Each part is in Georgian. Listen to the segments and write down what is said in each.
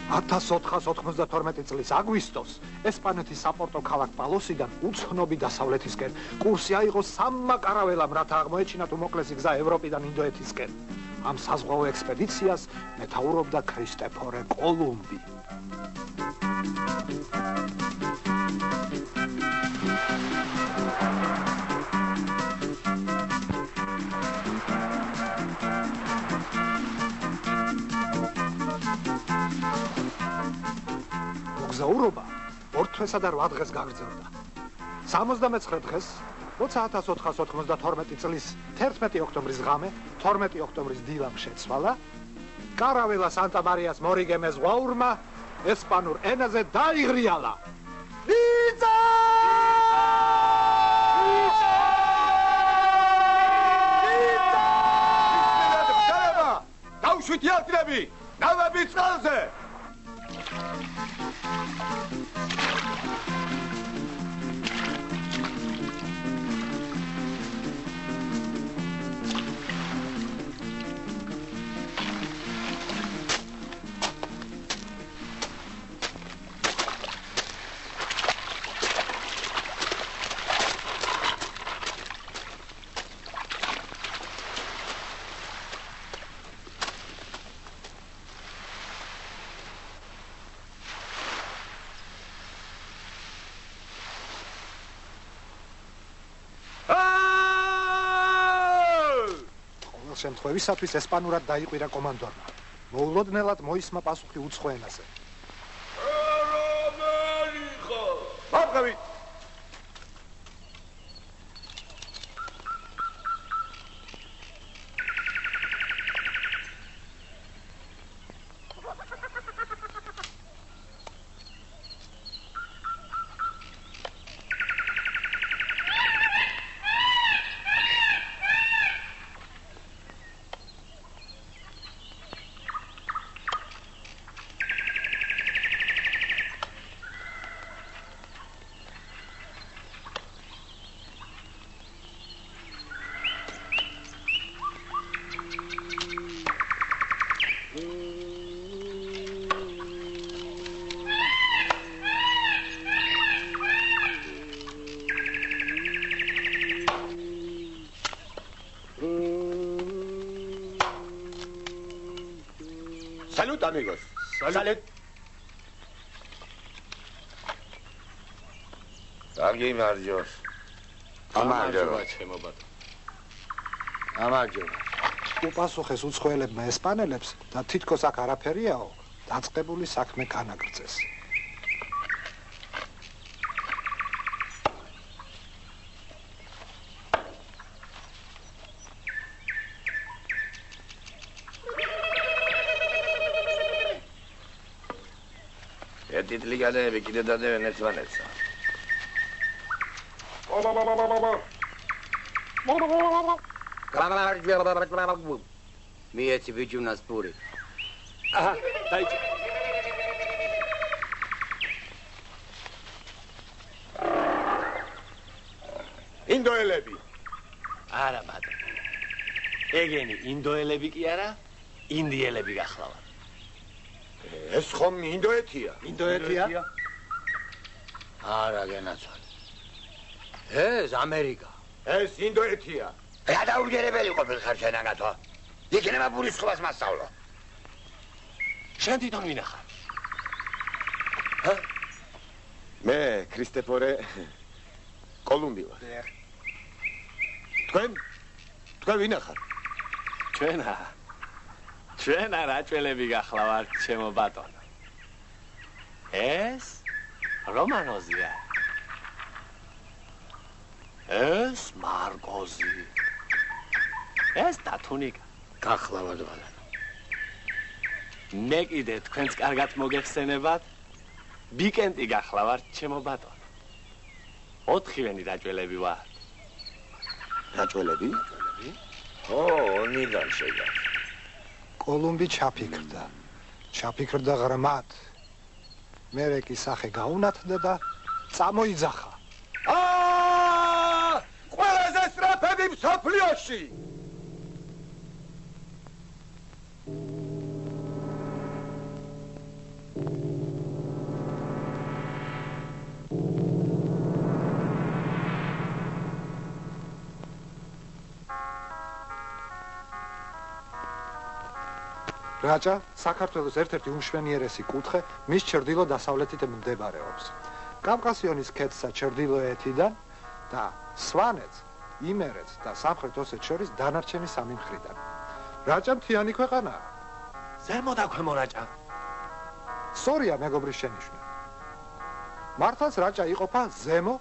1492 წლის აგვისტოს ესპანეთის საპორტო ქალაქ პალოსიდან უცნობი დასავლეთისკენ კურსი აიღო სამმა კარაველამ, რათა აღმოეჩინათ უმოკლესი გზა ევროპიდან ინდოეთისკენ. ამ საზღვაო ექსპედიციას მეთაურობდა ქრისტეფორე კოლუმბი. მოგზაურობა 2 თვესა და 8 დღეს გაგრძელდა. 79 დღეს, როცა 1492 წლის 11 ოქტომბრის ღამე, 12 ოქტომბრის დილამ შეცვალა, კარაველა სანტა-მარიას მორიგემე ზღვაურმა ესპანურ ენაზე დაიღრიალა. იწა! დავშვით იარდნები, ნავები წყალზე! შემთხვევისათვის ესპანურად დაიყვირა კომანდორმა. მოულოდნელად მოისმა პასუხი უცხო ენაზე. მოგავით! Salud, amigos. Salud. Agi marjos. Amajova, ჩემობატო. Amajova. უპასუხეს უცხოელებმა ესპანელებს და თითქოს აქ არაფერიაო, დაწყებული საქმე განაგრძეს. ტიტლიგადები კიდე დადევენ ერთმანეთსა. მიეცი ბიჭუნას პური. აჰა, დაიჭი. ინდოელები. არა, მადლ. ეგენი ინდოელები კი არა, ინდიელები გახლავართ. ეს ხომ ინდოეთია? ინდოეთია? არა, გენაცვალე. ეს ამერიკა. ეს ინდოეთია. გადაუგერებელი ყოფილხარ შენაგათო. იქნება პურის ხვას მასწავლო. შენ თვითონ ვინახარ? ჰა? მე ქრისტეფორე კოლუმბი ვარ. თქვენ ვინახარ? ჩვენ რაჭველები გახლავართ, ჩემო ბატონო. ეს რომანოზია. ეს მარკოზი. ეს დათუნიკა. გახლავართ ბალანო. მე კიდე თქვენს კარგად მოგეხსენებათ, ბიკენტი გახლავართ, ჩემო ბატონო. 4-ვენი რაჭველები ვართ. რაჭველები? ნიდან შეგა. კოლუმბი ჩაფიქრდა ღრმად. მერე კი სახე გაუნათდა და წამოიძახა. ყველაზე სწრაფები მსოფლიოში! რაჭა საქართველოს ერთ-ერთი უმშვენიერესი კუთხე მის ჩრდილო-დასავლეთით მდებარეობს. კავკასიონის ქედსა ჩრდილოეთიდან და სვანეთს, იმერეთს და სამხრეთ ოსეთს შორის დანარჩენი სამი მხრიდან. რაჭა მთიანი ქვეყანაა. ზემო და ქვემო რაჭა. სწორია მეგობრის შენიშვნა. მართლაც რაჭა იყოფა ზემო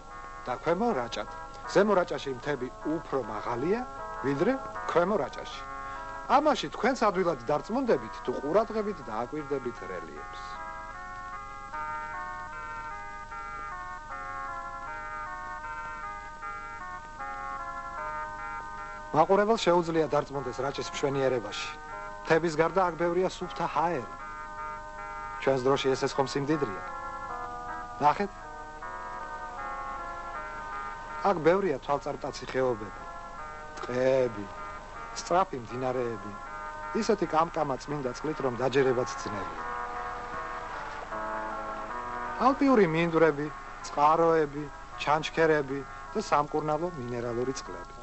და ქვემო რაჭად. ზემო რაჭაში მთები უფრო მაღალია, ვიდრე ქვემო რაჭაში. ამაში თქვენს ადვილად დარწმუნდებით თუ ყურადღებით დააკვირდებით რელიეფს. მაყურებელს შეუძლია დარწმუნდეს რაჭის მშვენიერებაში. მთების გარდა აქ ბევრია სუფთა ჰაერი. ჩვენს დროში ესეც ხომ სიმდიდრეა. ნახეთ. აქ ბევრია თვალწარმტაცი ხეობები, ტყეები, სწრაფი მდინარეები, ისეთი კამკამა წმინდა წყლით, რომ დაჯერებაც ძნელია. ალპიური მინდვრები, წყაროები, ჩანჩქერები და სამკურნალო მინერალური წყლები.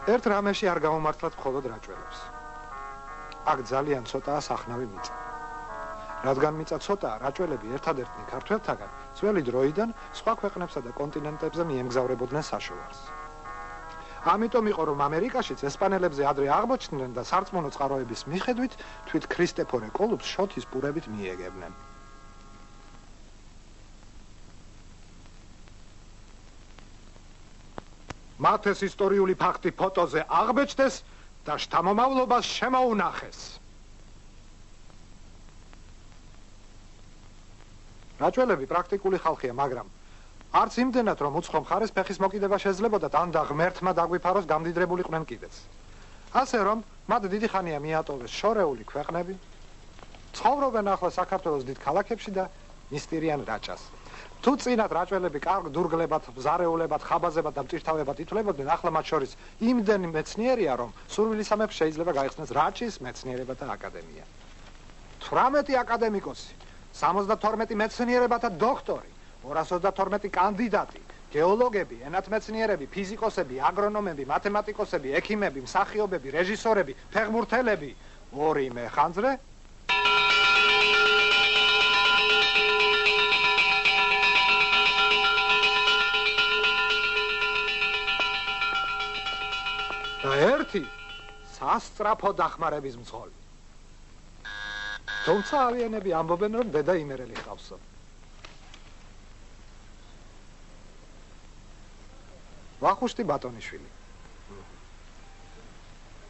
ერთ რამეში არ გამომართლათ მხოლოდ რაჭველებს. აქ ძალიან ცოტაა სახნავი მიწა. რადგან მიწა ცოტაა, რაჭველები ერთადერთნი ქართველთაგან ძველი დროიდან სხვა ქვეყნებსა და კონტინენტებზე მიემგზავრებოდნენ საშოვარს. ამიტომ იყო, რომ ამერიკაშიც ესპანელებზე ადრე აღმოჩნდნენ და სარწმუნო წყაროების მიხედვით თვით ქრისტეფორე კოლუმბს შოთის პურებით მიეგებდნენ. მათ ეს ისტორიული ფაქტი ფოტოზე აღბეჭდეს და შთამომავლობას შემოუნახეს. რაჭველები პრაქტიკული ხალხია, მაგრამ არც იმდენად, რომ უცხო მხარეს ფეხის მოკიდება შეძლებოდათ, ან და ღმერთმა დაგვიფაროს გამდიდრებულიყვნენ კიდეც. ასე რომ, მათ დიდი ხანია მიატოვეს შორეული ქვეყნები, ცხოვრობენ ახლა საქართველოს დიდ ქალაქებში და მისტირიან რაჭას. თუ წინათ რაჭველები კარგ დურგლებად, ზარეულებად, ხაბაზებად და მწირთავებად ითვლებოდნენ, ახლა მათ შორის იმდენი მეცნიერია, რომ სურვილისამებრ შეიძლება გაიხსნას რაჭის მეცნიერებათა აკადემია. 18 აკადემიკოსი, 72 მეცნიერებათა დოქტორი, 222 კანდიდატი, გეოლოგები, ენათმეცნიერები, ფიზიკოსები, აგრონომები, მათემატიკოსები, ექიმები, მსახიობები, რეჟისორები, ფეხბურთელები, 2 მეხანძრე და ერთი სასწრაფო დახმარების მძღოლი. თუმცა ავიანები ამბობენ, რომ დედა იმერელი ჰყავსო. ვახუშტი ბატონიშვილი.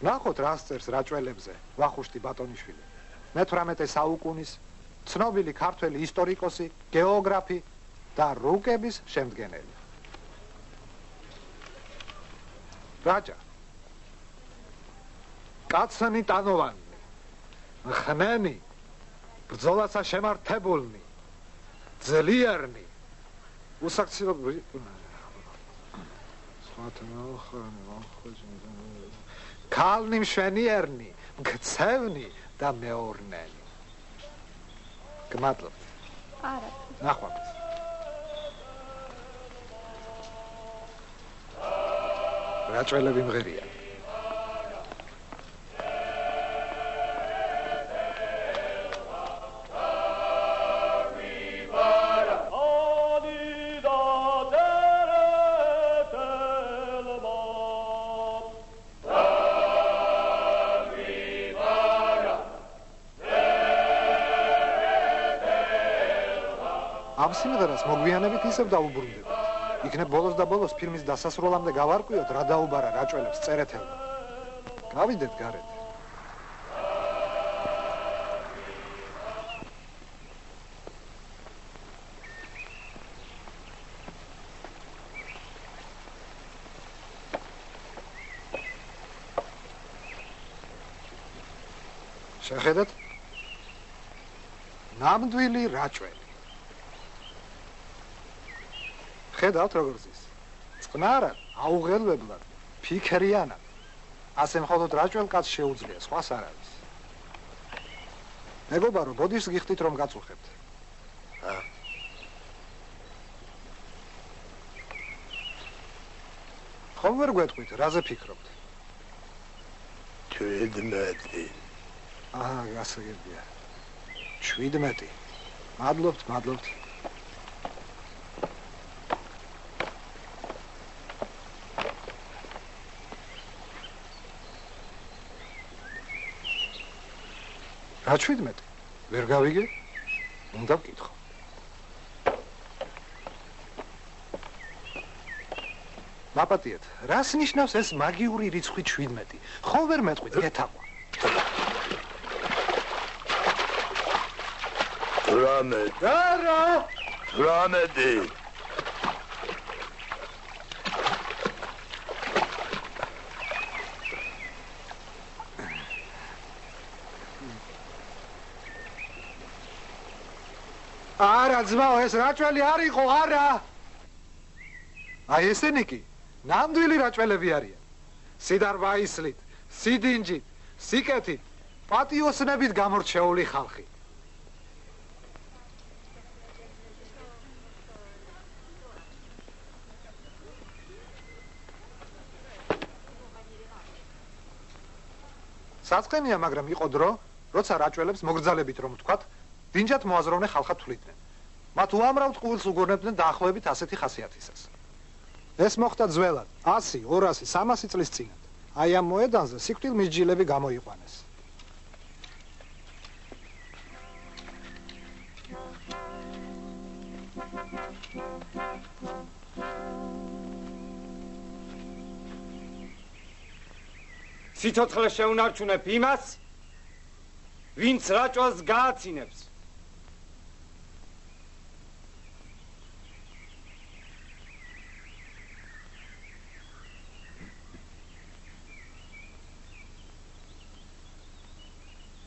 ნახოთ, რას წერს რაჭველებზე ვახუშტი ბატონიშვილი. მე-18 საუკუნის ცნობილი ქართველი ისტორიკოსი, გეოგრაფი და რუკების შემდგენელი. რაჭა კაცანი ტანოვანი, ხნენი, ბრძოლასა შემართებულნი, ძლიერნი, უსაქციო ქალნი მშვენიერნი, მგცევნი და მეორნენი. გმადლობთ. არა. ნახვამდის. რაჭველები მღერიან. ამ სიმღერას მოგვიანებით ისევ დაუბრუნდებით. იქნებ ბოლოს და ბოლოს ფილმის დასასრულამდე გავარკვიოთ, რა დაუბარა რაჭველებს წერეთელმა. გავიდეთ გარეთ. შეხედეთ? ნამდვილი რაჭველი. ხედავთ როგორ ზის. წყნარად, აუღელვებლად, ფიქრიანად. ასე მხოლოდ რაჭველ კაცს შეუძლია, სხვას არ არის. მეგობარო, ბოდიშს გიხდით რომ გაწუხებთ. ხომ ვერ გვეტყვით, რაზე ფიქრობთ? 17. აჰა, გასაგებია. 17. მადლობთ. რა 17? ვერ გავიგე? უნდა ვკითხო. მაპატიეთ, რას ნიშნავს ეს მაგიური რიცხვი 17? ხომ ვერ მეტყვით, გეთაყვა. 18. არა! 18. არა, ძმაო, ეს რაჭველი არ იყო, არა! აი ესენი კი ნამდვილი რაჭველები არიან. სიდარბაისლით, სიდინჯით, სიკეთით, პატიოსნებით გამორჩეული ხალხი. საწყენია, მაგრამ იყო დრო, როცა რაჭველებს მოგრძალებით რომ ვთქვათ, დინჯად მოაზროვნე ხალხად თვლიდნენ. მათ უამრავ წყვილს უგურნებდნენ დაახლოებით ასეთი ხასიათისას. ეს მოხდა ძველად, 100, 200, 300 წლის წინათ. აი ამ მოედანზე სიკვდილ მისჯილები გამოიყვანეს. სიცოცხლე შეუნარჩუნებ იმას, ვინც რაჭვას გააცინებს.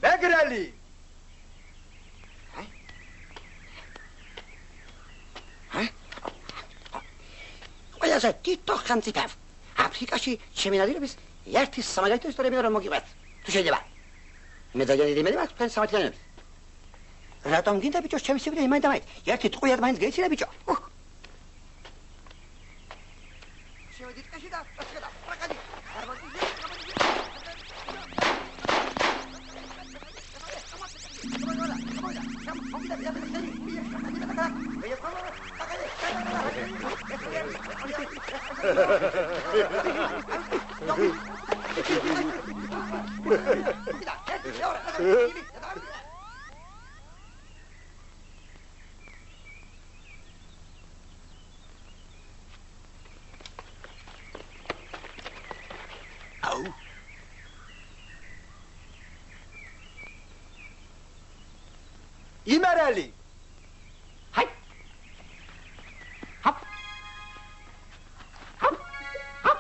მეგრელი! ყველაზე თითო ხანძიფავ. აფრიკაში შემენადირების ერთი სამაგალითო ისტორიები რომ მოგიყვეთ. თუ შეიძლება. მე ძალიან დიდი მაქვს თქვენ სამართლიანებს. რატომ გინდა ბიჭო ჩემი სიკვდილი იმაინდამაინც? ერთი ტყუიად მაინც გეიცინე ბიჭო. შევედით კაში და ხედა. პრაკადი. იმერელი! ჰაი! ჰაპ! ჰაპ! ჰაპ!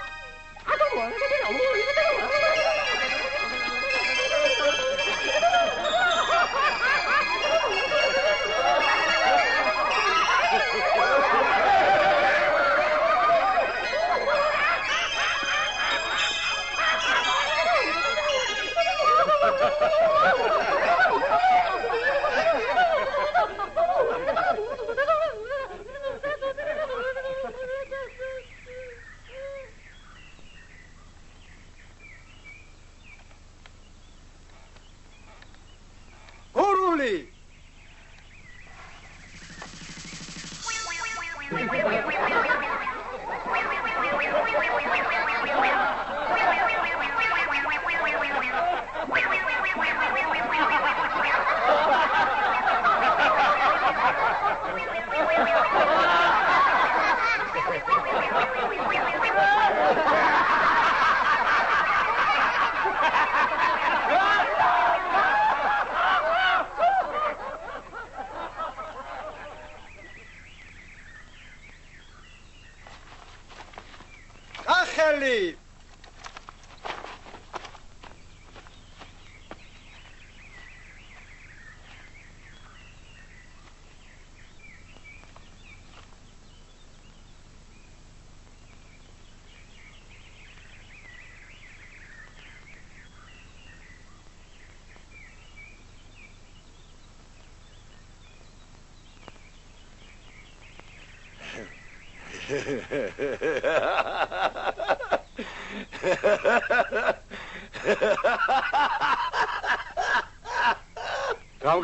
ახალი!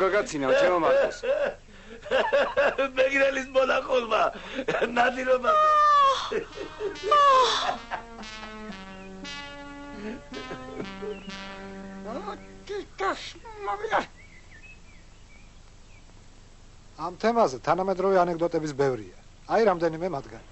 მოგაგაცინა ჩემო მარკოს. მეგრელის მონახულმა ნადირობა. ამ თემაზე თანამედროვე ანეკდოტების ბევრია. აი რამდენიმე მათგანი.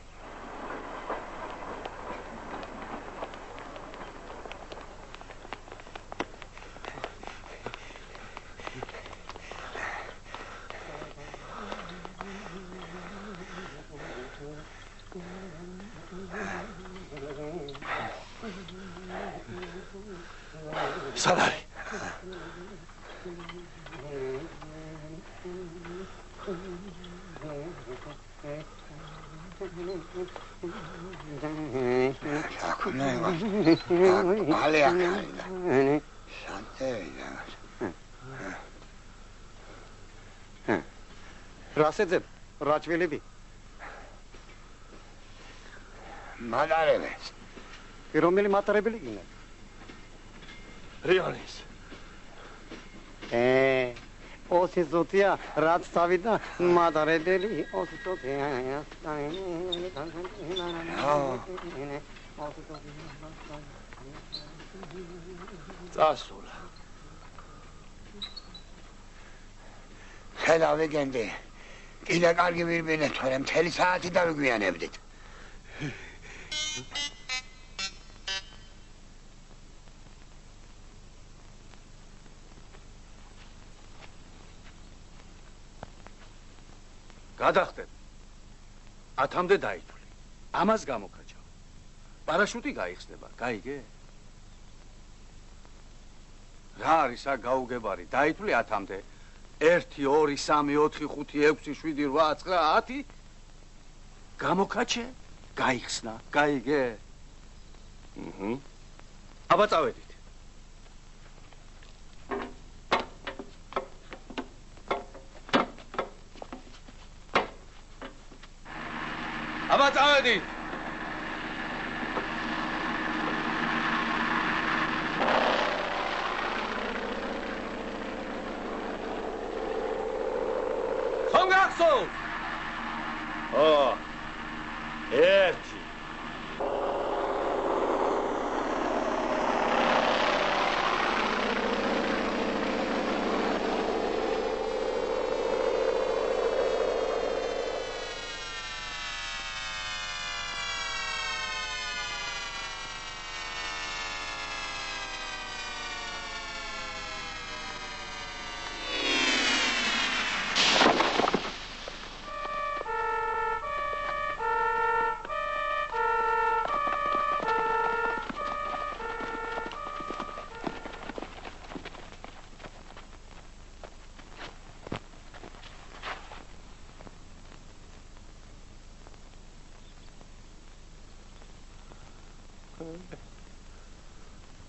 სად არის? რასეძებ? რა ჭვილები? მადარებეს. რომელი მატარებელი გინდა? რიონის. ოსი ზოტია რაც თავიდა მატარებელი ოსი ზოტია. წასულა. ხედავ ვიგენდი. კიდე კარგი ვირბინეთ, თორემ მთელი საათი დავიგვიანებდით. გადახტებ. 10-მდე დაითვლი. ამას გამოკაჭავ. პარაშუტი გაიხსნება, გაიგე? რა არის ა გაუგებარი? დაითვლი 10-მდე. 1 2 3 4 5 6 7 8 9 10 გამოკაჩე, გაიხსნა, გაიგე? აბა წავედით. აბა წავედით. ხომ გახსოვს? ერთი.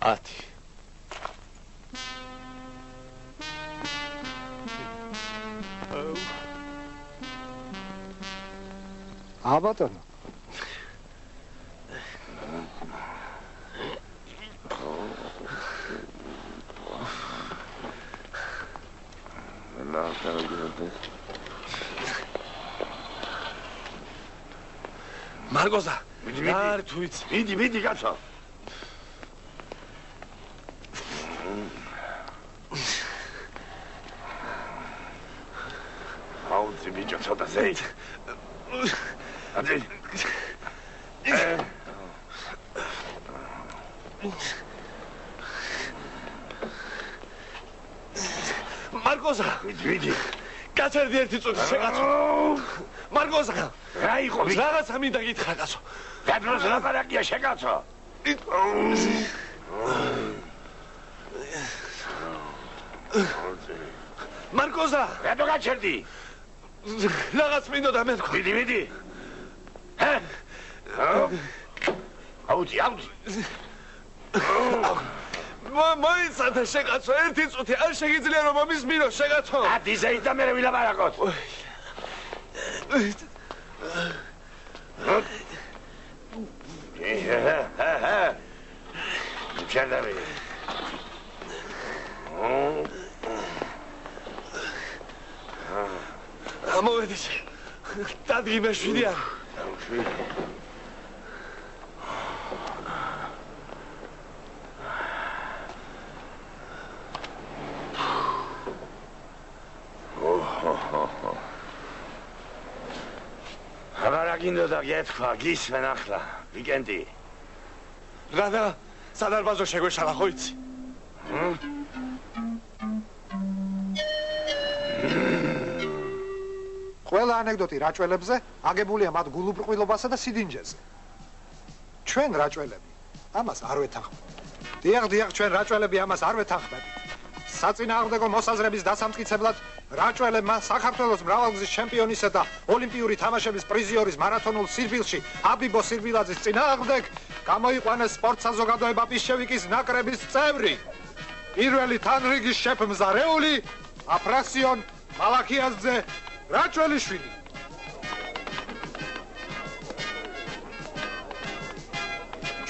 ათი. აბატონო. მარგოზა, რა არის თუ იცი? მიდი კაცო. აუცი ბიჭო ცოტა ზეი. ადი. მარგოზა, მიდი. კაცერდი ერთი წუთი შეკაცო. მარგოზა, რა იყო? რაღაცა მინდა გითხრა კაცო. გადროს ლაპარაკია შეკაცო. მარგოზა, რატო გაჩერდი? რაღაც მინდოდა მე თქვა. მიდი. ჰე? აუცი. მოიცადე შეკაცო, ერთი წუთი არ შეგიძლია რომ ამის მირო შეკაცო. ადი ზეით და მე ვილაპარაკოთ. ჩადავე. მოდის. დადგი მეშვიდე არ. აბა გინდოდა გეთქვა, გისმენ ახლა, ვიკენდი. რადა სადარბაზო შეგვეშალა ხო იცი? ყველა ანეკდოტი რაჭველებზე აგებულია მათ გულუბრყვილობასა და სიდინჯეზე. ჩვენ რაჭველები ამას არ ვეთანხმებით. დიახ, ჩვენ რაჭველები ამას არ ვეთანხმებით. საწინააღმდეგო მოსაზრების დასამტკიცებლად რაჭველებმა საქართველოს მრავალგზის ჩემპიონისა და ოლიმპიური თამაშების პრიზიორის მარათონულ სირბილში აბიბო სირბილაძის წინააღმდეგ გამოიყვანეს სპორტ საზოგადოება პიშჩევიკის ნაკრების წევრი. პირველი თანრიგის შეფმზარეული აფრასიონ მალაქიაძე რაჭველიშვილი.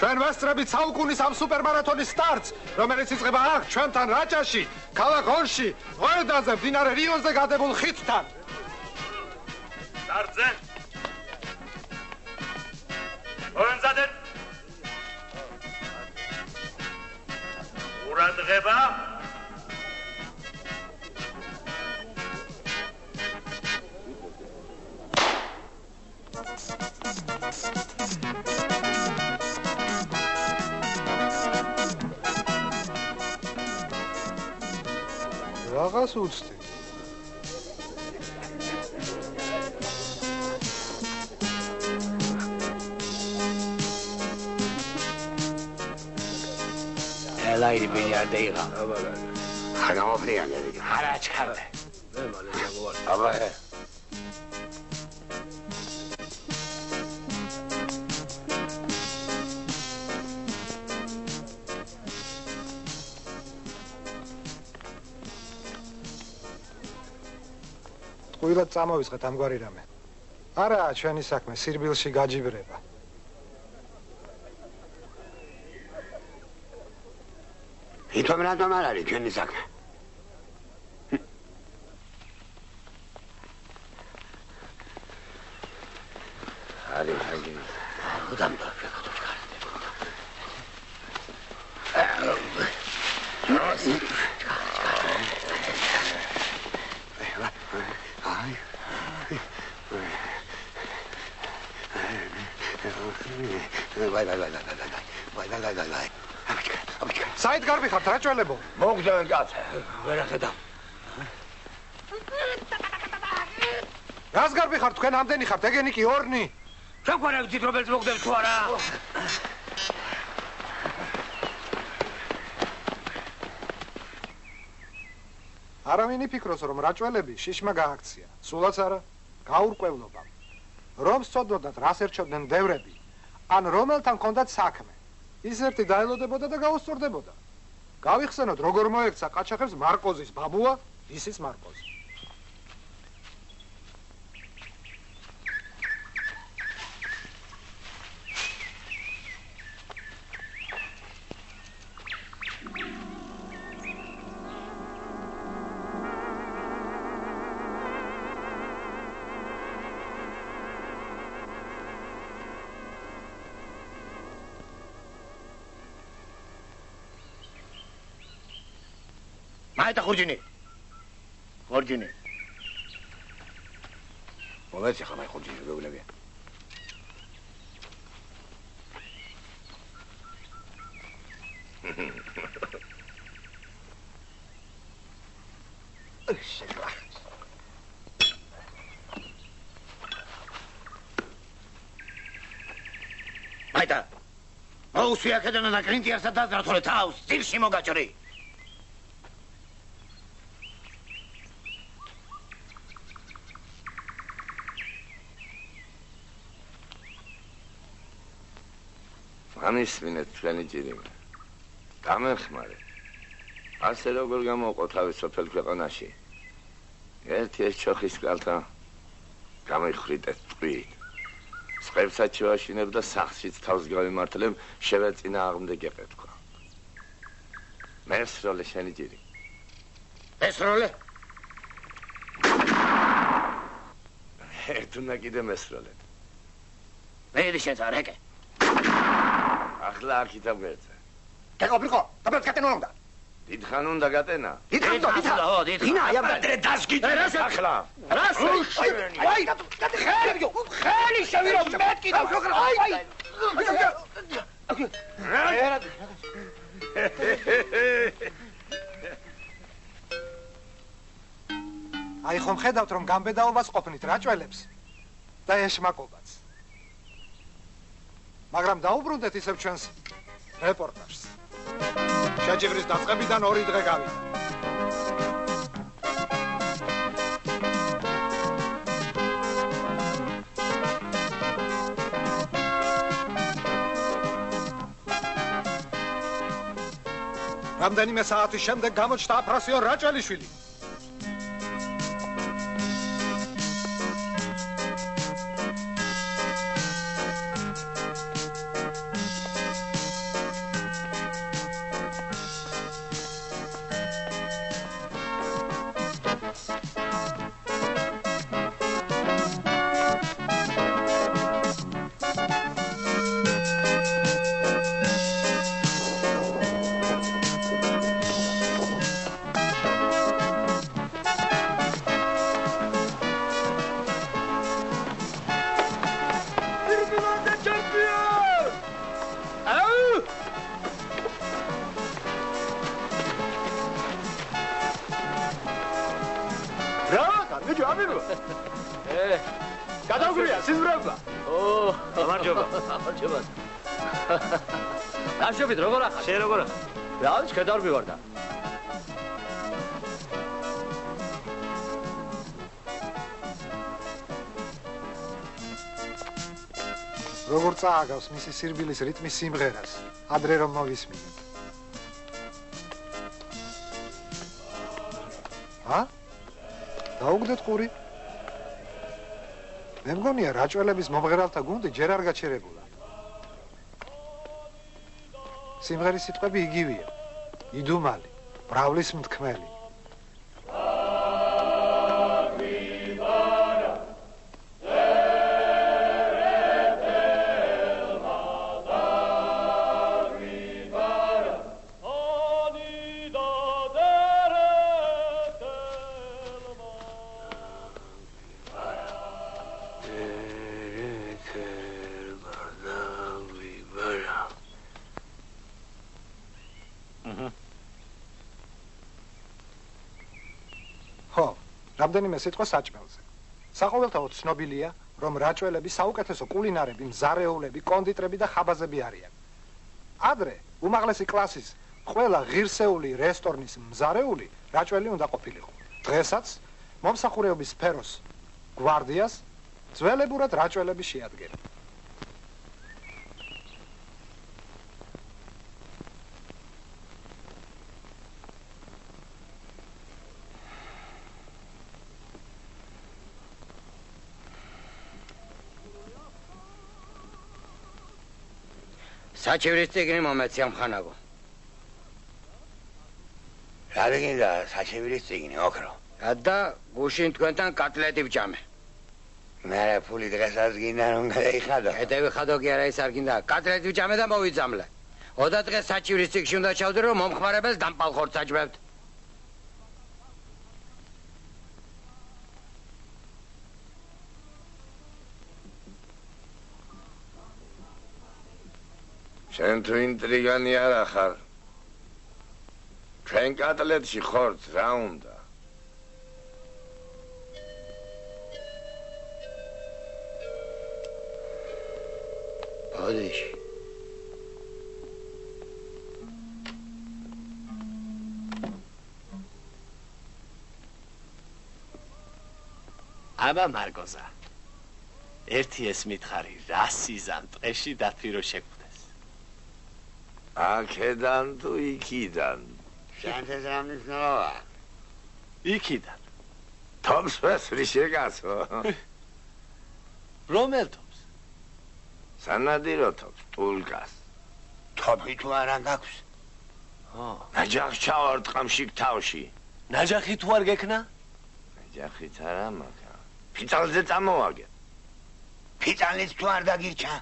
ჩვენ ვესწრებით საუკუნის ამ სუპერმარათონის სტარტს, რომელიც იწყება აქ ჩვენთან რაჭაში, ქალაქ ონში, მოედანზე, მდინარე რიონზე გადებულ ხიდთან. სტარტზე. მოემზადეთ. ყურადღება. Რაღაც უცდი. ელაი ბილიარდეიღა. ხანაოფრიანი. არაჩქარდე. მე მალე გამოვარ. აბა ყვილად წამოვისხეთ ამგვარი რამე. არა, ჩვენი საქმე სირბილში გაჯიბრება. თვითონ რატომ არ არის ჩვენი საქმე? არის ჰაგი. უდამდაფე. ვაი. საით გარბიხართ რაჭველებო? მოგდენ კაცი. ვერა ხედავ. რას გარბიხართ თქვენ ამდენი ხართ? ეგენი კი ორნი. ჩვენ გვარ ვიცით რომელს მოგდებს თუ არა? არავინ იფიქროს რომ რაჭველები შიშმა გააქცია. სულაც არა, გაურკვევლობამ. რომ სწოდოდათ რას ერჩოდნენ დევრები, ან რომელთან ჰქონდათ საქმე. ის ერთი დაელოდებოდა და გაუსწორდებოდა. გავიხსენოთ როგორ მოექცა ყაჩაღებს მარკოზის ბაბუა, ისიც მარკოზი. მაიტა ხურჯინი. მომეცი ხა მაი ხურჯინი გეუბნებიან. მაიტა. მოუსვია ქედანა და კრინტიარსა დაძრათოლე თავს, წირში მოგაჭრი. ამისმინეთ თქვენი ჭირიმე. გამეხმარე. ასე როგორ გამოვყო თავის სოფელ ქვეყანაში. ერთი ეს ჩოხის კალთა გამოიხრიტეთ ტყვით. სყებსაც შევაშინებ და სახშიც თავს გავიმართლებ, შევეწინააღმდეგ ეკეთქვა. მესროლე შენი ჭირი. მესროლე? ერთ უნდა კიდე მესროლეთ. მედი შეწარეკე. ახლა აქითა გვერდზე. გეყოფილიყო, დაბალ გატენა უნდა. დიდხან უნდა გატენა. დიდხან, დინა, ადრე დასგიჭირე ახლა. რას? აი, ხელი შევირო მეთქი და აი. აი ხომ ხედავთ რომ გამბედაობას ყოფნით რაჭველებს და ეშმაკობაც. მაგრამ დაუბრუნდეთ ისევ ჩვენს რეპორტაჟს. შეჯიბრის დაწყებიდან 2 დღე გავიდა. რამდენიმე საათის შემდეგ გამოჩნდა აფრასიონ რაჭველიშვილი. გადავგრია სიზმრებმა. გამარჯობა. გამარჯობა. დაშვებით როგორ ახარ? შენ როგორ ახარ? რა, შედარბი ვარ და. როგორ წააგავს მისი სირბილის რიტმის სიმღერას, ადრე რომ მოვისმინეთ. დაუგდეთ ყური? მე მგონია რაჭველების მომღერალთა გუნდი ჯერ არ გაჩერებულა. სიმღერის სიტყვები იგივეა. იდუმალი, ბრავლის მთქმელი. რამდენიმე სიტყვა საჭმელზე. საყოველთაოდ ცნობილია, რომ რაჭველები საუკეთესო კულინარები, მზარეულები, კონდიტრები და ხაბაზები არიან. ადრე უმაღლესი კლასის ყველა ღირსეული რესტორნის მზარეული რაჭველი უნდა ყოფილიყო. დღესაც მომსახურეობის სფეროს გვარდიას ძველებურად რაჭველები შეადგენენ. საჩივრის წიგნი მომეცი ამ ხანაგო. რა გინდა საჩივრის წიგნი ოქრო? და გუშინ თქვენთან კატლეტი ვჭამე. მე ფული დღესაც გინდა რომ გადაიხადო. გადავიხადო კი არა ის არ გინდა. კატლეტი ვჭამე და მოვიძამლე. ოდა დღეს საჩივრის წიგნში უნდა ჩავდე რომ მომხმარებელს დამპალხორს აჭმევთ. შენ თუ ინტრიგანი არ ახარ. ჩვენ კატლეტში ხორცს რა უნდა? ბოდიში. აბა მარკოზა. ერთი ეს მითხარი, რა სიზამ ტყეში დათვირო შეგვ აქედან თუ იქიდან? შენთვის რა მნიშვნელობა? იქიდან. თობს ვესვრი შეგასო. რომელ თობს? სანადირო თობს, ტულკას. თობი თუ არა გაქვს? ნაჯახს ჩავარ ტყამში თავში. ნაჯახი თუ არ გექნა? ნაჯახით არა მაქვს. ფიცალზე წამოვაგე. ფიცალიც თუ არ დაგირჩა?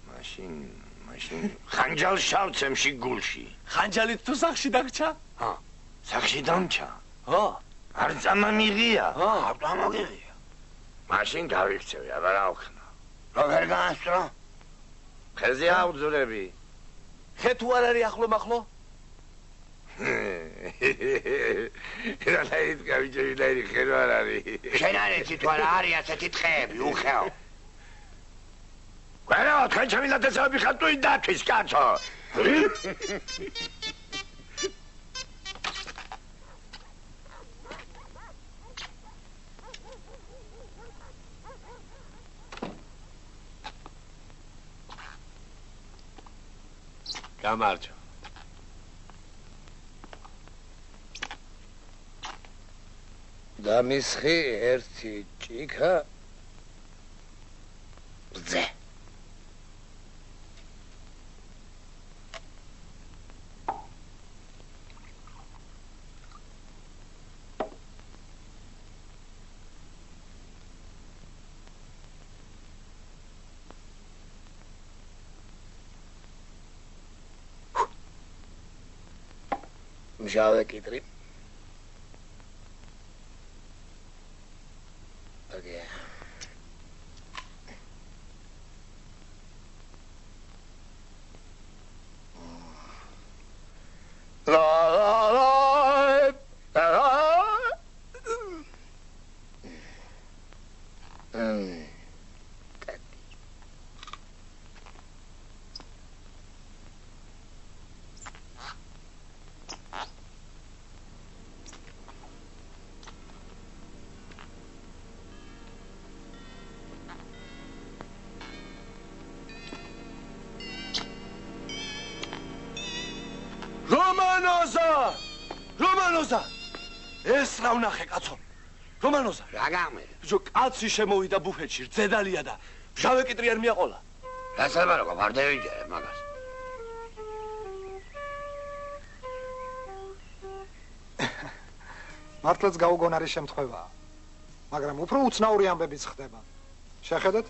მაშინ ხანჯალს შავცემში გულში. ხანჯალით თუ სახში დაგჭა? სახში დამჩა. ხო. არ წამამიღია. არ დამოგიღია. მაშინ გავიქცევი, აბა რა ვქნა. როგორ გაასწრო? ხეზე ავძურები. ხე თუ არ არის ახლო მახლო? რანაირად გავიჭერინაირი ხე რო არ არის. შენ არ იცი თუ არა არის ასეთი თხეები, უხეო. ყველა თქვენ ჩემი ლათესავები ხართ თუ დათვის, კაცო. გამარჯო. დამისხი ერთი ჭიქა ზე. მჟავე კიტრი. Okay. რომანოზა! ეს რა ვნახე, კაცო? რომანოზა! რა გამე? ბიჭო, კაცი შემოვიდა ბუფეტში, რძედალია და მჟავე კიტრი არ მიაყოლა. რა საბაროკო, ვარდევიჯერე მაგას. მართლაც გაუგონარი შემთხვევაა. მაგრამ უფრო უცნაური ამბებიც ხდება. შეხედეთ?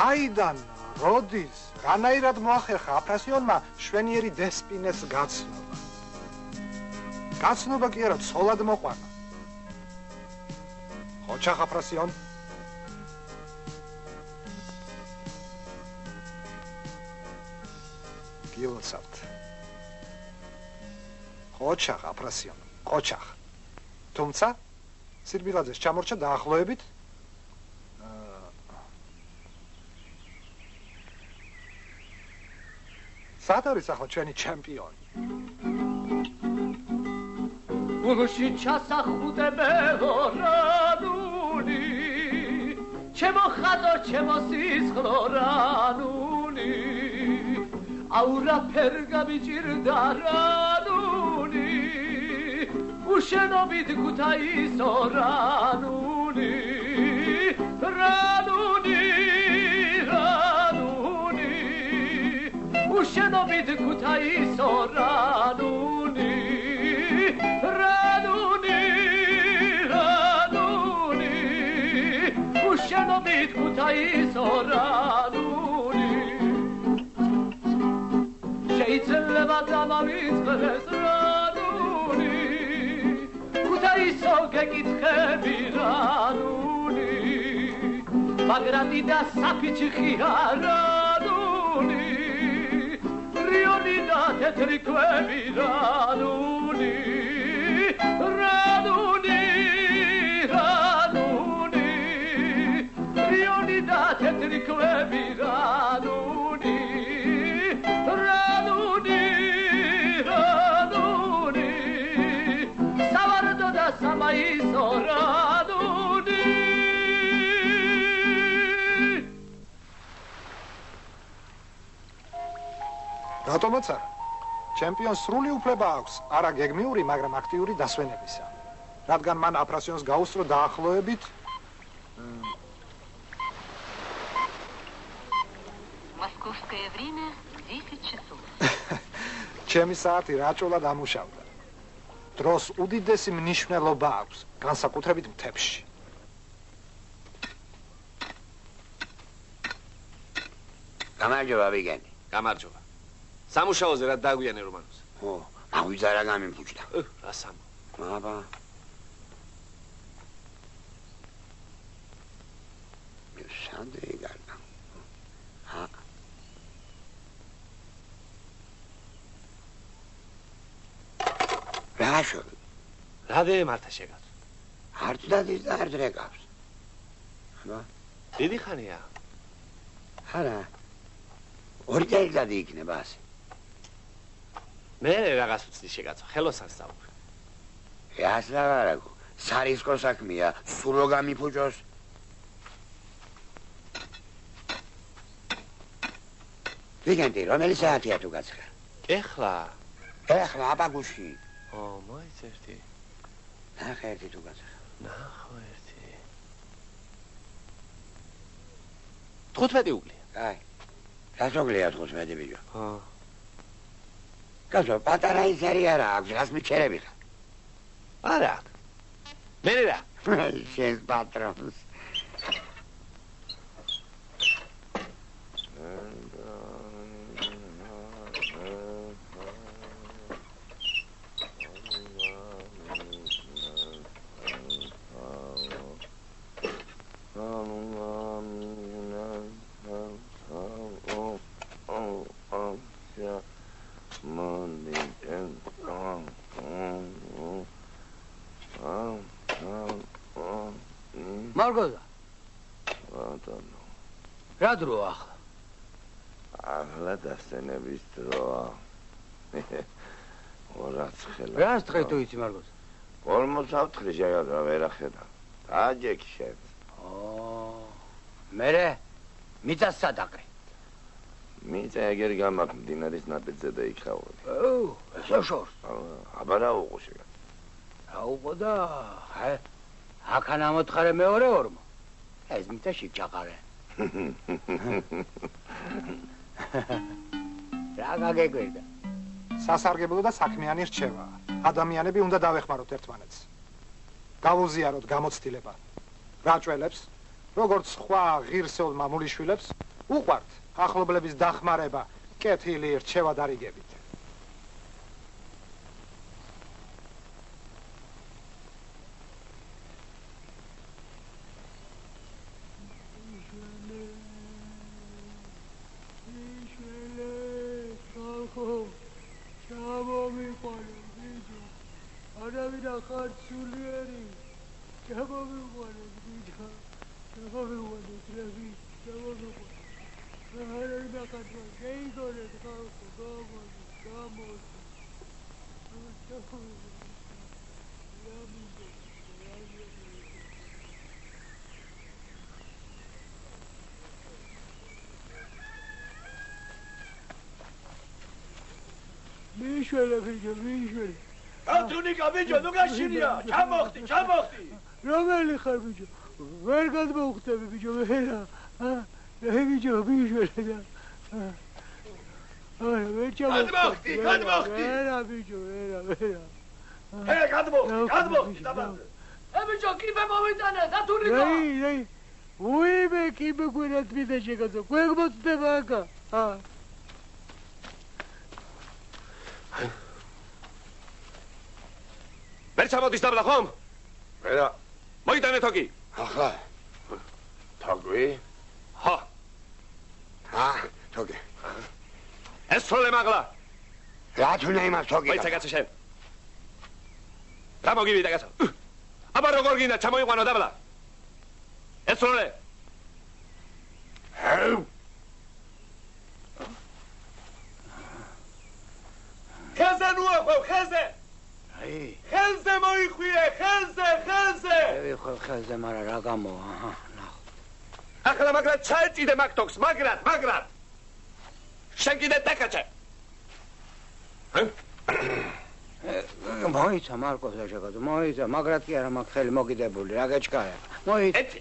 საიდან, როდის, რანაირად მოახერხა აფრასიონმა შვენიერი დესპინეს გაცნობა. გაცნობა კი არა, ცოლად მოყვანა. ხოჩახ აფრასიონ? გილოცავთ. ხოჩახ აფრასიონ, ხოჩახ. თუმცა, სირბილაძეს ჩამორჩა დაახლოებით სად არის ახლა ჩვენი ჩემპიონი? უგუში ჩასახუდებელო რანული ჩემო ხატო ჩემო სისხლო რანული აურა ფერგამიჭირდა რანული უშენობით ქუთაისო რანული რანული უშენობით ქუთაისო რანული რანული რანული უშენობით ქუთაისო რანული შეიძლება დამავიწყდეს რანული ქუთაისო გეკითხები რანული მაგრადი და საფიჩი ხია რანული რიონი და თეთრი ქვები რანული რანული რანული რიონი და თეთრი ქვები რანული რანული რანული სავარდო და სამაი რატომაც არა? ჩემპიონს სრული უფლება აქვს, არა გეგმიური, მაგრამ აქტიური დასვენებისა. რადგან მან აფრასიონს გაუსწრო დაახლოებით Московское время 10 часов. ჩემი საათი რაჭულად ამუშავდა. დროს უდიდესი მნიშვნელობა აქვს, განსაკუთრებით მთებში. გამარჯობა ვიგენი. გამარჯობა. სამუშაოზე რა დაგვიანე რომანოს? ო, აღვიძარა გამიმფუჭდა. რა სამო? აბა. სანდე გარდა. ჰა. რაშო? რადე მართა შეგაც? არც დადის და არც რეკავს. აბა. დიდი ხანია. არა. ორი წელი დადი იქნება ასე. მე რაღაც უცდი შეგაცო, ხელოსანს დავუყრე. ეს რაღაცა, სარისკო საქმეა, სულო გამიფუჭოს. ვიგენდი, რომელი საათია თუ გაცხარ? ეხლა. ეხლა აბაგუში. ო, მოიცერთი. ნახე ერთი თუ გაცხარ. ნახო ერთი. 15 უგლია. აი. გასოგლია 15 ბიჭო. ხო. გასო, პატარა ისერი არა აქვს, რას მიჩერები ხარ? არა. მე რა? შენ პატრონს. მარგოზა. რა დროა ახლა? ახლა დასვენების დროა. ორაცხელა. რას დღე თუ იცი მარგოზა? 54 შეgadra ვერ ახედა. დააჯექი შენ. მერე მიწას სადაყრე. მიწა ეგერ გამაქვს მდინარის ნაპირზე და იქავოდი. ესა შორს. აბა რა უყო შეგა. რა უყო და აქან ამოთხარე მეორე ორმო. ეს მიწა შეჭაყარე. რა გაგეგვერდა? სასარგებლო და საქმიანი რჩევა. ადამიანები უნდა დავეხმაროთ ერთმანეთს. გავუზიაროთ გამოცდილება. რაჭველებს, როგორც სხვა ღირსეულ მამულიშვილებს, უყვართ ახლობლების დახმარება, კეთილი რჩევა დარიგებით. მიშველი. ათუნიკა ბიჭო, ნუ გაშინია. ჩამოხდი. რომელი ხარ ბიჭო? ვერ გადმოვხდები ბიჭო, ვერა. ბიჭო, მიშველი და. ვერ ჩამოხდი. გადმოხდი. ვერა ბიჭო, ვერა. გადმოხდი, დაბანზე. ბიჭო, კიბე მომიტანე, ათუნიკა. რეი. უიმე კიბე გვერდ მიდე შეგაძო. გვეგმოცდება აკა. ვერ ჩამოდის დაბლა ხომ? ვერა. მოიტანე თოგი. ახლა. თოგი? ხო. თოგი. ესროლე მაღლა. რა თუნდა იმას თოგი? მოიცა კაცო შენ. რა მოგივიდა კაცო? აბა როგორ გინდა ჩამოიყვანო დაბლა? ესროლე. ხეზე ნუახო, ხეზე. აი. ხეზე მოიხვიე, ხეზე. ვიხო ხეზე, მაგრამ რა გამოა? ნახო. ახლა მაგრად ჩაეწიდე მაგ თოქს, მაგრად. შენ კიდე დაკაჩე. მოიცა მარკოზა შეგადო, მოიცა, მაგრად კი არა მაქვს ხელი მოკიდებული, რა გეჩქარება. მოიცა. ერთი.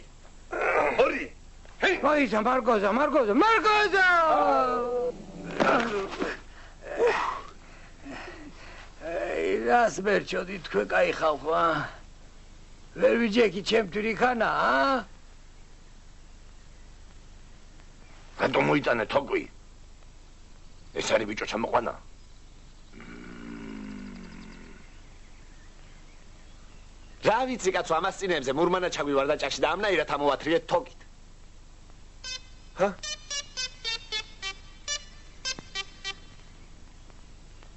ორი. მოიცა მარკოზა. რას მერჩოდი თქვენ კაი ხალხო, ვერ ვიჯექი ჩემთვის იქანა, რატომ მოიტანე თოკვი? ეს არის ბიჭო ჩამოყვანა. რა ვიცი კაცო ამას წინებზე მურმანა ჩაგვივარდა ჭაში და ამნაირად ამოვათრიეთ თოკით.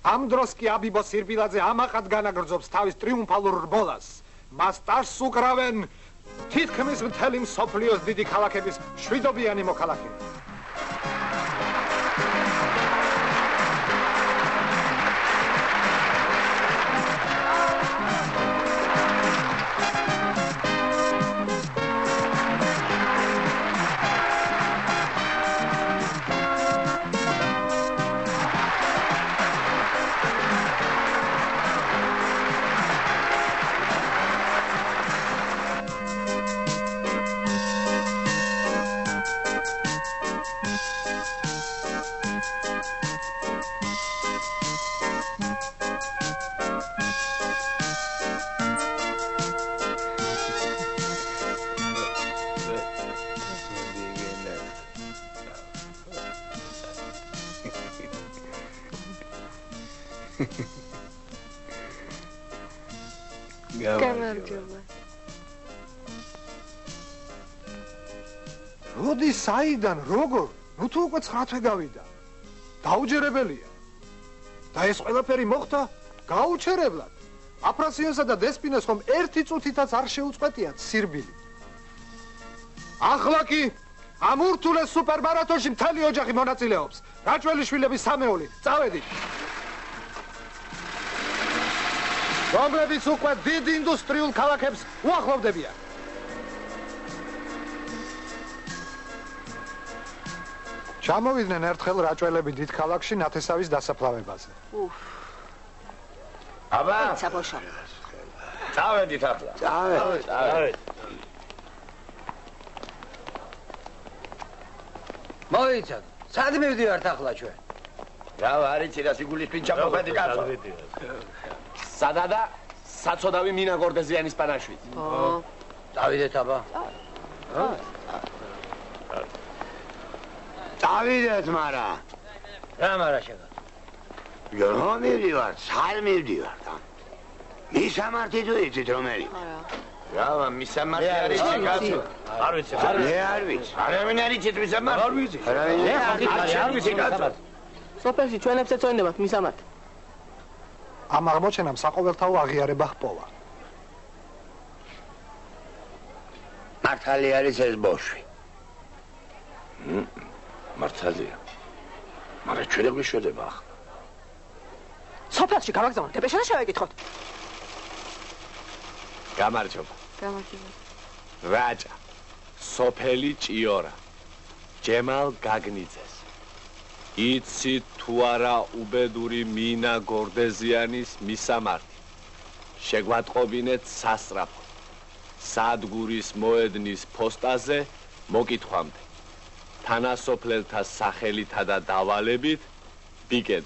ამ დროს კი აბიბო სირბილაძე ამაყად განაგრძობს თავის ტრიუმფალურ რბოლას. მას ტაშს უკრავენ თითქმის მთელი მსოფლიოს დიდი ქალაქების შვიდობიანი მოქალაქეები. როდი საიდან როგორ? ნუ თუ უკვე 9 თვე გავიდა. დაუჯერებელია. და ეს ყველაფერი მოხდა გაუჩერებლად. აფრასიონსა და დესპინეს ხომ ერთი წუთითაც არ შეუწყვეტიათ სირბილი. ახლა კი ამ ურთულეს სუპერმარათონში მთელი ოჯახი მონაწილეობს. რაჭველიშვილების სამეული, წავედით. რომლებიც უკვე დიდ ინდუსტრიულ ქალაქებს უახლოვდებიან. ჩამოვიდნენ ერთხელ რაჭველები დიდ ქალაქში ნათესავის დასაფლავებაზე. აბა, საბოშო. წავედით ახლა. წავედ. მოიცა, სად მივდივართ ახლა ჩვენ? რა არიცი რა სიგულისპინ ჩამოხვედი კაცო. სადადა საწოდავი მინა გორდეზიანის პანაშვით. დავიდეთ აბა. დავიდეთ მარა. რა მარა შეგა? რომ მივდივარ, სად მივდივარ? მისამართი თუ იცით რომელი? რა მისამართი არის კაცო? არ ვიცი. არ ვიცი. არავინ არ იცით მისამართი? არ ვიცი. არ ვიცი კაცო. სოფელში ჩვენებს ეწონებათ მისამართი. ამ აღმოჩენამ საყოველთაო აღიარება ჰპოვა. მართალი არის ეს ბოშვი. მართალია. მაგრამ ჩვენ ეგ ვიშვედება ახლა. სოფელში გავაგზავნოთ, დეპეშანა შევეკითხოთ. გამარჯობა. რაჭა. სოფელი ჭიორა. ჯემალ გაგნიძეს. იცი თუ არა უბედური მინა გორდეზიანის მისამართი. შეგვატყობინეთ სასწრაფო. სადგურის მოედნის ფოსტაზე მოკითხვამდე. თანასოფლელთა სახელითა და დავალებით ბიკენ.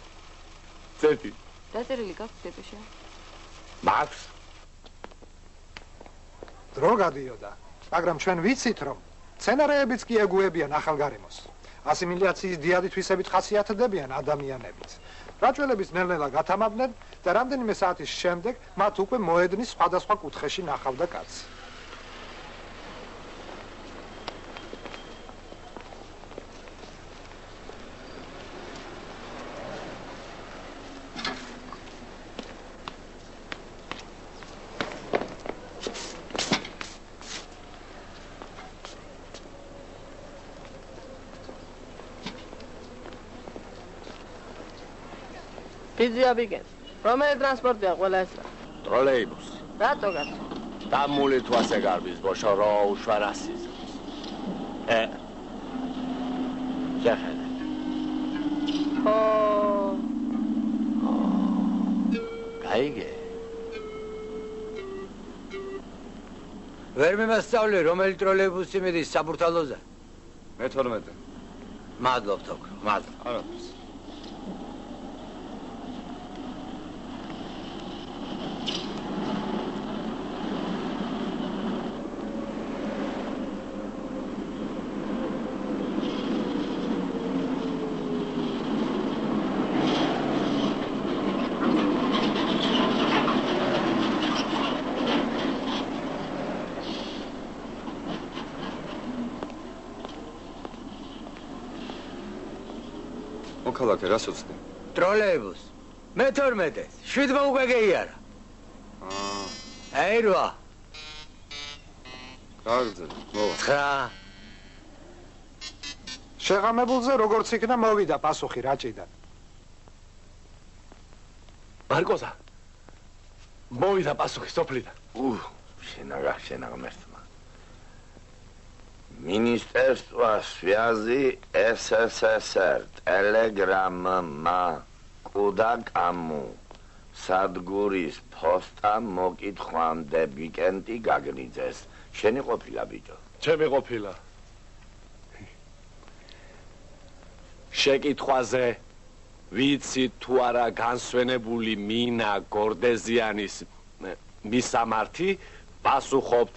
წერტი. დაწერილი გაქვს დეპეშა? მაქვს. დრო გადიოდა, მაგრამ ჩვენ ვიცით რომ სცენარეებიც კი ეგუებიან ახალგარემოს. ასიმილაციის დიადი თვისებით ხასიათდებიან ადამიანებიც. რაჭველების ნელ-ნელა გათამავდნენ და რამდენიმე საათის შემდეგ მათ უკვე მოედნის სხვადასხვა კუთხეში ნახავდა კაცი. ბიძია ბიგენ. რომელი ტრანსპორტია ყველა ეს? ტროლეიბუსი. რატო კაცო? დამული თვასე გარბის ბოშო რო უშვარასის. შეხედე. გაიგე. ვერ მიმასწავლე, რომელი ტროლეიბუსი მიდის საბურთალოზე? მე-12. მადლობთ, ოქრო, მადლობ. არაფერს. მოქალაქე, რას უცდი? ტროლეიბუს. მე-12, 7 უკვე გეიარა. აი 8. გააგრძელე, მოვა. 9. შეღამებულზე როგორც იქნა მოვიდა პასუხი რაჭიდან. მარკოზა. მოვიდა პასუხი სოფლიდან. შენ აღმერთმა. Министерство связи СССР телеграмма куда кому სადგურის ფოსტა მოკითხვამდე ვიკენდი გაგნიძეს. შენი ყოფილა ბიჭო? ჩემი ყოფილა. შეკითხვაზე ვიცი თუ არა განსვენებული მინა გორდეზიანის მისამართი პასუხობთ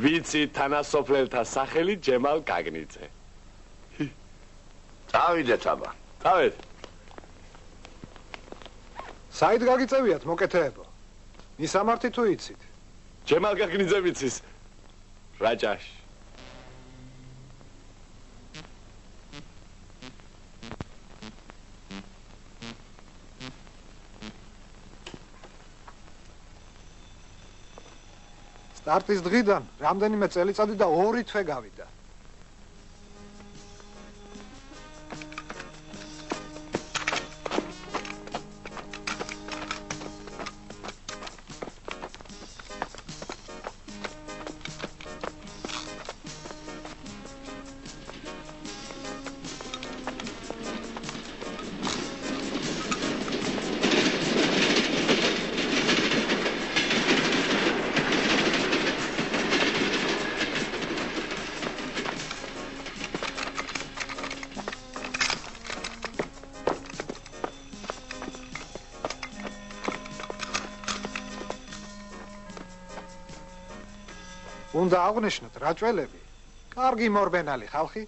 ვიცი თანასოფლელთა სახელი ჯემალ გაგნიძე. წავიდეთ აბა. წავედ. საით გაგიწევიათ მოკეთეებო? მისამართი თუ იცით? ჯემალ გაგნიძე ვიცის რაჭაში. სტარტის დღიდან რამდენიმე წელიწადი და 2 თვე გავიდა. უნდა აღვნიშნოთ რაჭველები კარგი მორბენალი ხალხი,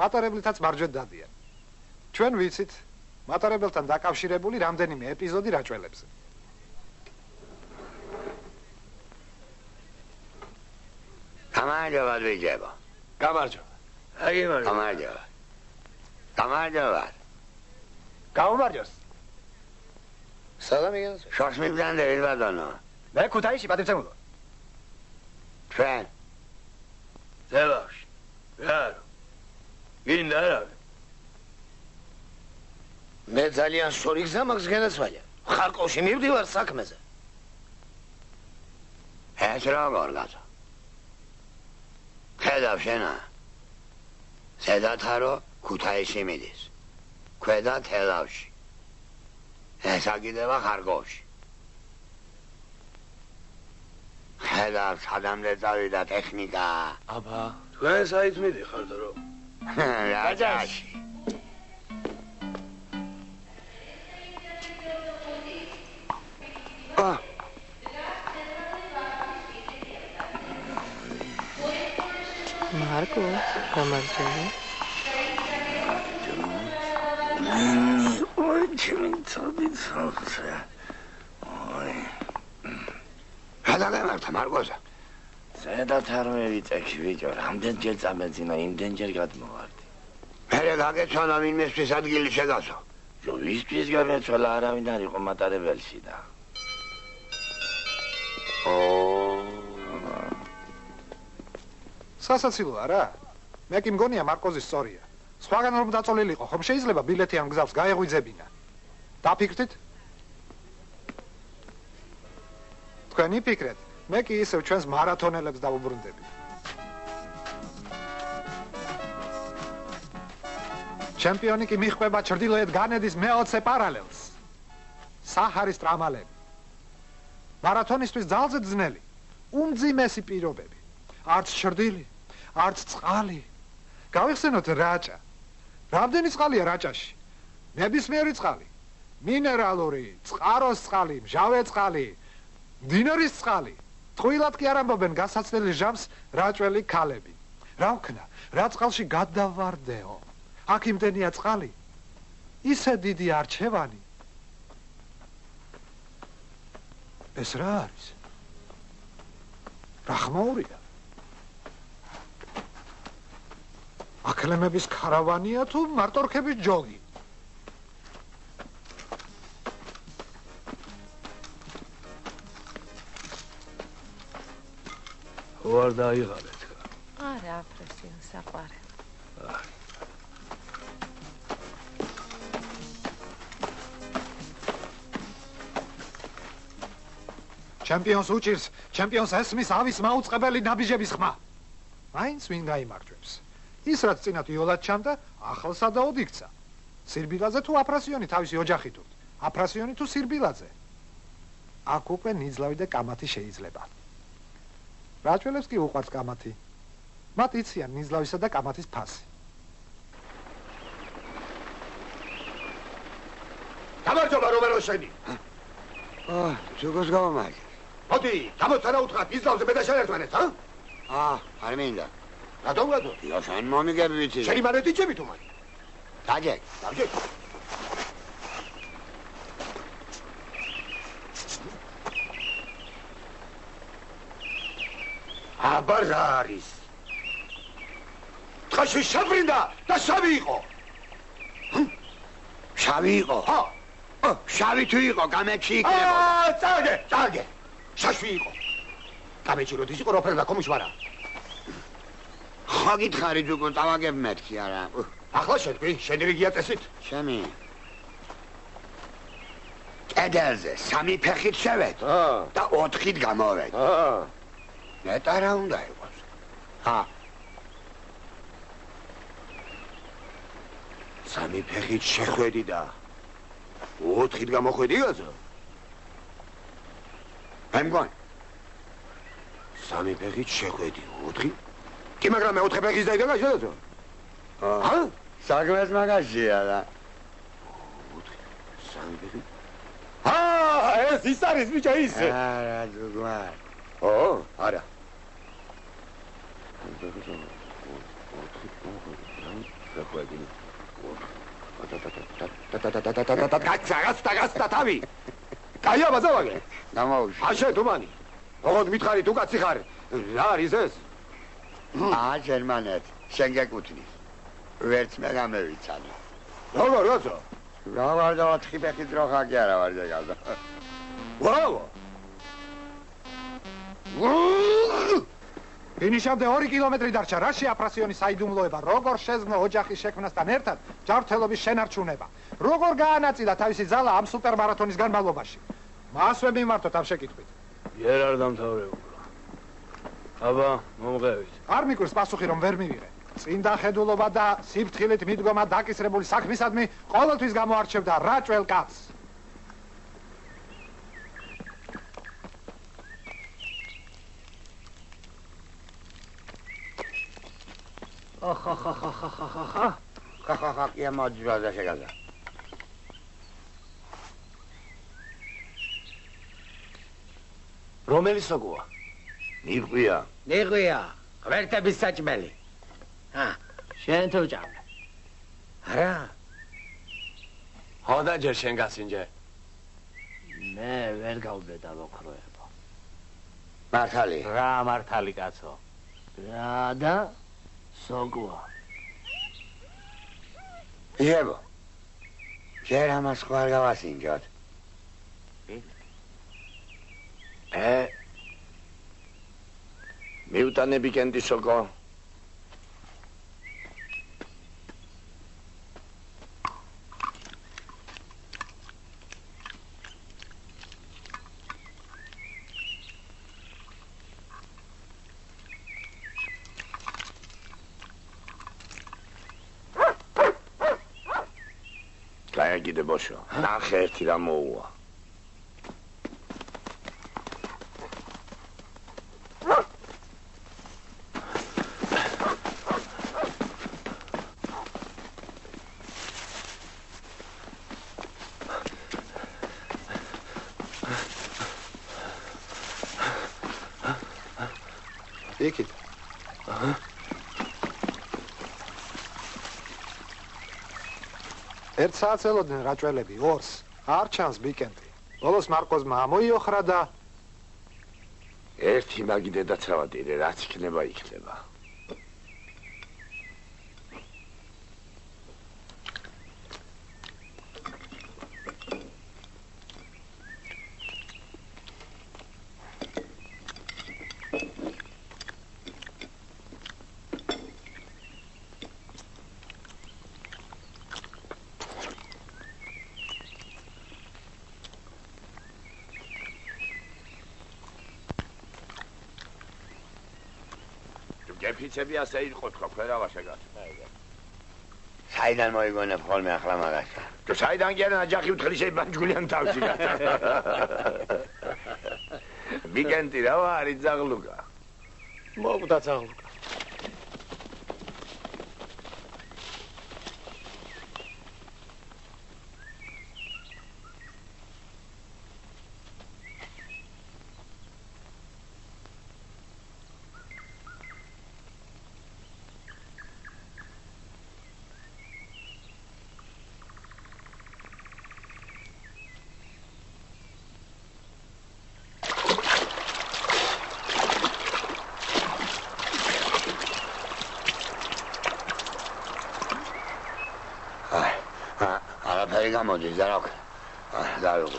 მატარებლითაც მარჯვედ დადიან. ჩვენ ვიცით მატარებელთან დაკავშირებული რამდენიმე ეპიზოდი რაჭველებზე. გამარჯობა ბიჭებო. გამარჯობა. გამარჯობა. გამარჯობა. გაუმარჯოს. სალამი გენს. შორს მიბდანდებით ბატონო. მე ქუთაისში პატივცემულო. ჩვენ ზელავში. რა? გინდა რა? მე ძალიან სწორი გზა მაქვს განაცვალა. ხარკოვში მივდივარ საქმეზე. ეს როგორ გაცა? ხედავ შენა. ზედათარო ქუთაისში მიდის. ქვედა თელავში. ეს აგიდება ხარკოვში. ხედავ სადამდე წავიდა ტექნიკა. აბა, თქვენ საით მიდიხართ რომ? რაჭაში. მარკო, გამარჯობა. ой, ჩმინცოდიცოცა. ой. გადაგემართა მარკოზა. ზედათარო ვიწექი ბიჭო, რამდენჯერ წამეძინა, იმდენჯერ გადმოვარდი. მერე გაგეცვალა ვინმესთვის ადგილი შეგასო. ვისთვის გამეცვალა, არავინ არ იყო მატარებელში და. სასაცილოა რა. მე კი მგონია მარკოზი სწორია. სხვაგან რომ დაწოლილიყო, ხომ შეიძლება ბილეთი ამ გზავს გაეღვიძებინა. დაფიქრდით? თქვენი ფიქრეთ, მე კი ისევ ჩვენს მარათონელებს დავუბრუნდები. ჩემპიონი კი მიხვდება ჩრდილოეთ განედის მე-20 პარალელს. საჰარის ტრამალები. მარათონისთვის ძალზე ძნელი, უმძიმესი პირობები. არც ჩრდილი, არც წყალი. გავიხსენოთ რაჭა. რამდენი წყალია რაჭაში? ნებისმიერი წყალი. მინერალური, წყაროს წყალი, მჟავე წყალი, მდინარის წყალი. ტყუილად კი არ ამბობენ გასაცდელი ჟამს რაჭველი ქალები. რა ვქნა, რა წყალში გადავარდეო. აქ იმდენია წყალი. ისე დიდი არჩევანი. ეს რა არის? რა ხმაურია? აკლემების ქარავანია თუ მარტორქების ჯოგი? ვარ დაიღალეთ. არა, აფრესიო, საყვარე. ჩემპიონს უჭირს, ჩემპიონს ესმის ავის მაუწყებელი ნაბიჯების ხმა. მაინც ვინ გაიმარჯვებს? ის რაც წინათ იოლად ჩამდა, ახალ სადაოდ იქცა. სირბილაძე თუ აფრასიონი თავისი ოჯახით თუ? აფრასიონი თუ სირბილაძე? აქ უკვე ნიძლავი და კამათი შეიძლება. რაჭველებს კი უყვარს კამათი. მათ იციან ნიძლავისა და კამათის ფასი. გამარჯობა რომერო შენი. შეგოს გამომაგე. მოდი, გამოცანა უთხრა ნიძლავზე მე და შენ ერთმანეთს, არ მინდა. რატომ? შენ მომიგები ვიცი. შენი მანეთი ჩემი თუ მანი. დაჯე. აბა რა არის? ტყაში შებრინდა და შავი იყო. შავი იყო? შავი თუ იყო, გამეჩი იქნებოდა. წაგე. შაშვი იყო. გამეჩი როდის იყო როფერდა კომიშვარა. ხო გითხარით უკვე დავაგებ მეთქი არა. ახლა შეთქვი, შენი რიგია წესით? ჩემი. კედელზე 3 ფეხით შევედ და 4-ით გამოვედ. ნეტა რა უნდა იყოს? სამი ფეხით შეხვედი და 4-ით გამოხვედი გაზო? აი მგონი. სამი ფეხით შეხვედი 4-ით? კი მაგრამ მე 4 ფეხის და იგაგა შედაძო? საქმეს მაგაშია რა. 4 სამი ფეხით? ეს ის არის ბიჭო ის. არა ზუგმარ. არა. გასტა თავი. კაია ბაზავაგე. გამოვში. აშე თუმანი. ოღონდ მითხარი თუ კაცი ხარ. რა არის ეს? ჟერმანეთ, შენ გეკუთვნის. ვერც მე გამევიცანი. როგორ გასო? რა ვარ და 4 ფეხით როხა კი არა ვარ ზეგალდა. ვაუ! ფინიშამდე 2 კილომეტრი დარჩა. რაში აფრასიონის საიდუმლოება, როგორ შეძმო ოჯახის შექმნასთან ერთად ჯანმრთელობის შენარჩუნება. როგორ გაანაწილა თავისი ძალა ამ სუპერმარათონის განმავლობაში. მასვე მიმართოთ ამ შეკითხვით. ჯერ არ დამთავრებულა. აბა, მომღებით. არ მიკვირს პასუხი რომ ვერ მივიღე. წინდა ხედულობა და სიფრთხილით მიდგომა დაკისრებული საქმისადმი ყოველთვის გამოარჩევდა რაჭველ კაცს. ხახახა კი მოძრადა შეგადა. რომელი სოგოა? ნიღვია. ღმერთების საჭმელი. შენ თუ ჭამე. არა. ხოდა ჯერ შენ გასინჯე. მე ვერ გავდე დავოქროებო. მართალი. რა მართალი კაცო. რა და სოგოა. ჟებო. ჯერ ამას ხوار გავასინჯოთ. მიუტანები კენდი სოგო. გაიგიდე ბოშო, ნახე ერთი რა მოუვა. იქით. ერთ საათს ელოდნენ რაჭველები, 2-ს. არ ჩანს ბიკენტი. ბოლოს მარკოზმა ამოიოხრა და ერთი მაგი დედაცავადირე, რაც იქნება, იქნება. გეფიცები ასე იყო თქვა, ფერავაშა გას. საიდან მოიგონებ ხოლმე ახლა მაგაში? თუ საიდან გიან აჯახი უთხრი შეიბანჯგულიან თავში გაცა. ბიკენტი რა არის ძაღლუკა? მოკვდა ძაღლუკა. გამოდის და რა დაიღო.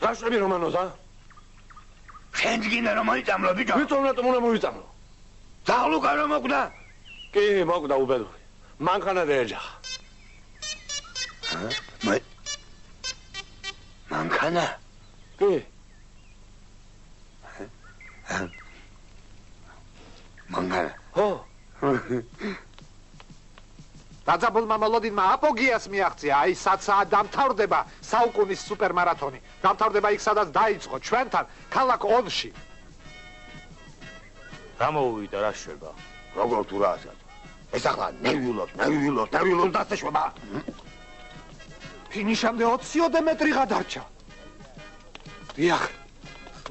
რაშები რომანოზა? შენ გინდა რომ მოიწამლო ბიჭო? ვიწამ რატომ უნდა მოვიწამლო? ძაღლუკა რომ მოკვდა? კი, მოკვდა უბედური. მანქანა დაეჯახა. მანქანა? კი. მანქანა? ხო. დაძაბულმა მოლოდინმა აპოგიას მიაღწია, აი საცაა დამთავრდება საუკუნის სუპერმარათონი. დამთავრდება იქ, სადაც დაიწყო ჩვენთან ქალაქ ონში. რა მოუვიდა, რა შვება? როგორ თუ რა ასად? ეს ახლა ნერვიულობს დასაშვება. ფინიშამდე 20 მეტრი გადარჩა. დიახ.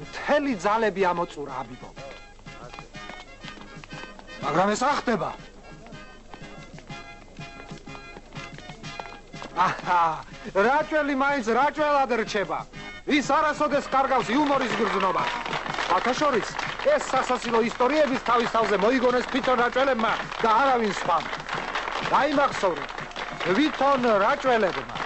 მთელი ძალები ამოწურა აბიბო. მაგრამ ეს რა ხდება? აჰა, რაჭველი მაინც რაჭველად რჩება. ის არასოდეს კარგავს იუმორის გრძნობა. ათაშორის ეს სასაცილო ისტორიების თავის თავზე მოიგონეს თვითონ რაჭველებმა და არავინ სხვამ. დაიმახსოვრეთ თვითონ რაჭველებმა.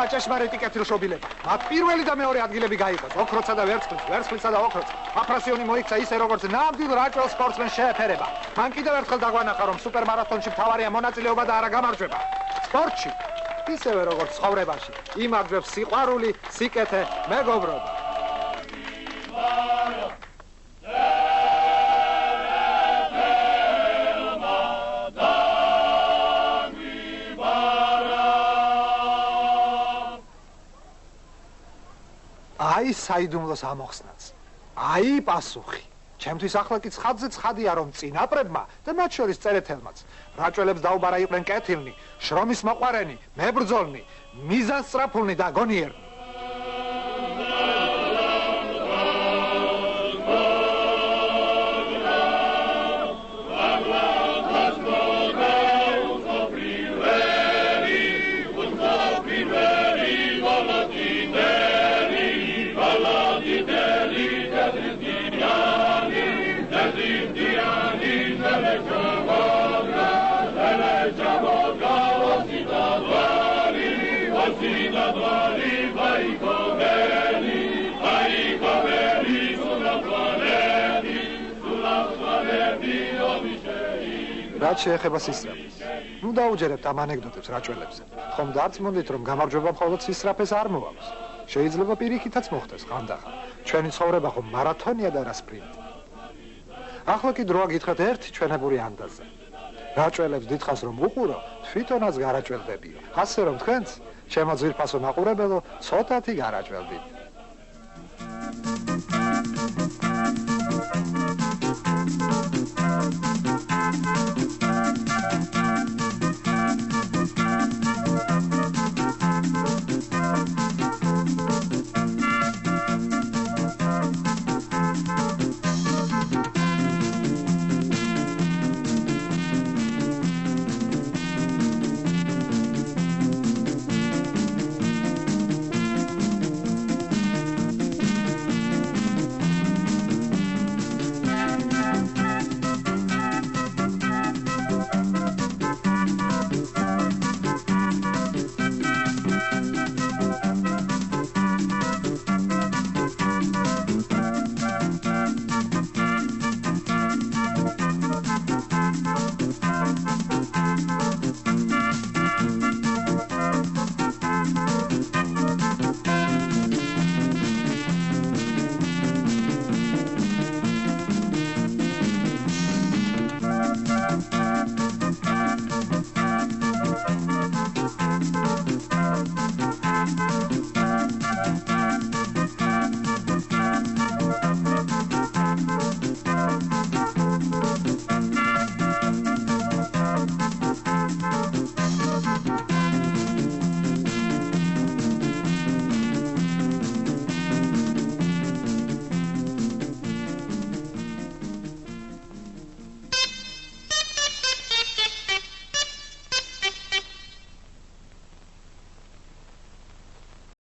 ჭეშმარიტი კეთილშობილება. მათ პირველი და მეორე ადგილები გაიყოს. ოქროცა და ვერცხლისა და ოქროც. აფრასიონი მოიქცა ისე როგორც ნამდვილ რაჭველ სპორტსმენს შეეფერება. მან კიდევ ერთხელ დაგვანახა, რომ სუპერმარათონში მთავარია მონაწილეობა და არა გამარჯვება. სპორტში, ისევე როგორც ცხოვრებაში, იმარჯვებს სიყვარული, სიკეთე, მეგობრობა. აი საიდუმლოს ამოხსნაც. აი პასუხი. ჩემთვის ახლა კი ცხადზე ცხადია, რომ წინაპრებმა და მათ შორის წერეთელმაც რაჭველებს დაუბარა იყვნენ კეთილნი, შრომის მოყვარენი, მებრძოლნი, მიზანსწრაფულნი და გონიერნი. რაც შეეხება სისწრაფეს. ნუ დაუჯერებთ ამ ანეკდოტებს რაჭველებზე. ხომ დარც მონდით რომ გამარჯვება მხოლოდ სისწრაფეს არ მოაქვს. შეიძლება პირიქითაც მოხდეს ხანდახან. ჩვენი ცხოვრება ხომ მარათონია და რა სპრინტი. ახლა კი დროა გითხრათ ერთი ჩვენებური ანდაზა. რაჭველებს დიდხანს რომ უყურო, თვითონაც გარაჭველდებიო. ასე რომ თქვენც, ჩემო ძვირფასო მაყურებელო, ცოტათი გარაჭველდით.